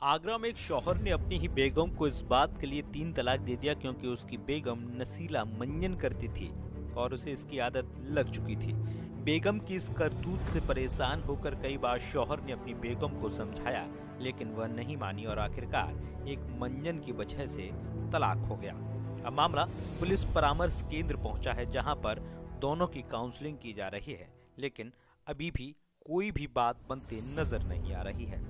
आगरा में एक शौहर ने अपनी ही बेगम को इस बात के लिए 3 तलाक दे दिया क्योंकि उसकी बेगम नशीला मंजन करती थी और उसे इसकी आदत लग चुकी थी। बेगम की इस करतूत से परेशान होकर कई बार शौहर ने अपनी बेगम को समझाया, लेकिन वह नहीं मानी और आखिरकार एक मंजन की वजह से तलाक हो गया। अब मामला पुलिस परामर्श केंद्र पहुंचा है, जहां पर दोनों की काउंसलिंग की जा रही है, लेकिन अभी भी कोई भी बात बनते नजर नहीं आ रही है।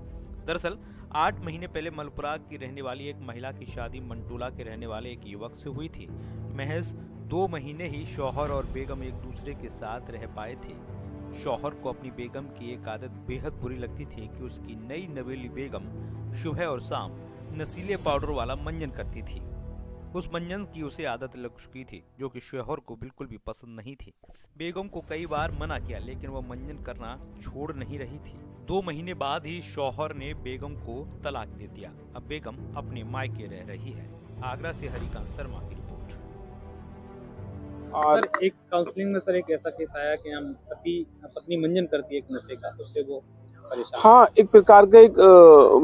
दरअसल 8 महीने पहले मलपुरा की रहने वाली एक महिला की शादी मंटोला के रहने वाले एक युवक से हुई थी। महज 2 महीने ही शौहर और बेगम एक दूसरे के साथ रह पाए थे। शौहर को अपनी बेगम की एक आदत बेहद बुरी लगती थी कि उसकी नई नवेली बेगम सुबह और शाम नशीले पाउडर वाला मंजन करती थी। उस मंजन की उसे आदत लग चुकी थी, जो कि शौहर को बिल्कुल भी पसंद नहीं थी। बेगम को कई बार मना किया, लेकिन वह मंजन करना छोड़ नहीं रही थी। 2 महीने बाद ही शौहर ने बेगम को तलाक दे दिया। अब बेगम अपने मायके रह रही है। आगरा से हरिकांत शर्मा की रिपोर्ट। और सर, एक काउंसलिंग में सर एक ऐसा केस आया कि हम पत्नी मंजन करती है एक नशे का, उससे वो परेशान। हाँ, एक प्रकार का एक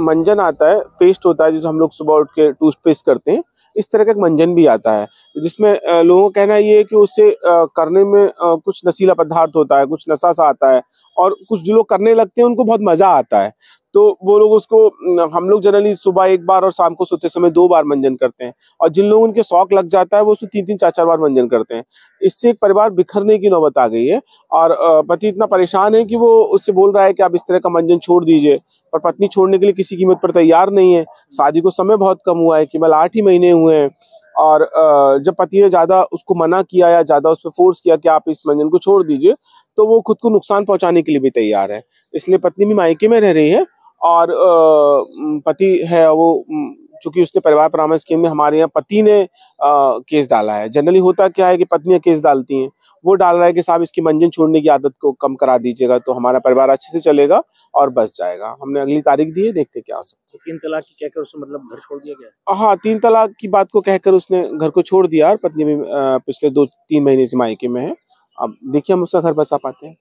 मंजन आता है, पेस्ट होता है जिसे हम लोग सुबह उठ के टूथपेस्ट करते हैं। इस तरह का एक मंजन भी आता है जिसमें लोगों का कहना ये है कि उससे करने में कुछ नशीला पदार्थ होता है, कुछ नशा सा आता है और कुछ जो लोग करने लगते हैं उनको बहुत मजा आता है। तो वो लोग उसको हम लोग जनरली सुबह एक बार और शाम को सोते समय 2 बार मंजन करते हैं, और जिन लोगों उनके शौक लग जाता है वो उसको 3-3 4-4 बार मंजन करते हैं। इससे एक परिवार बिखरने की नौबत आ गई है और पति इतना परेशान है कि वो उससे बोल रहा है कि आप इस तरह का मंजन छोड़ दीजिए, पर पत्नी छोड़ने के लिए किसी कीमत पर तैयार नहीं है। शादी को समय बहुत कम हुआ है, केवल 8 ही महीने हुए हैं, और जब पति ने ज्यादा उसको मना किया या ज्यादा उस पर फोर्स किया कि आप इस मंजन को छोड़ दीजिए, तो वो खुद को नुकसान पहुंचाने के लिए भी तैयार है। इसलिए पत्नी भी मायके में रह रही है और पति है वो चूंकि उसने परिवार परामर्श केंद्र में हमारे यहाँ पति ने केस डाला है। जनरली होता क्या है कि पत्नियां केस डालती हैं, वो डाल रहा है कि साहब इसकी मंजन छोड़ने की आदत को कम करा दीजिएगा तो हमारा परिवार अच्छे से चलेगा और बच जाएगा। हमने अगली तारीख दी है, देखते क्या हो सकता है। 3 तलाक की कहकर उसने मतलब घर छोड़ दिया गया। हाँ, 3 तलाक की बात को कहकर उसने घर को छोड़ दिया और पत्नी भी पिछले 2-3 महीने से मायके में है। अब देखिए हम उसका घर बचा पाते हैं।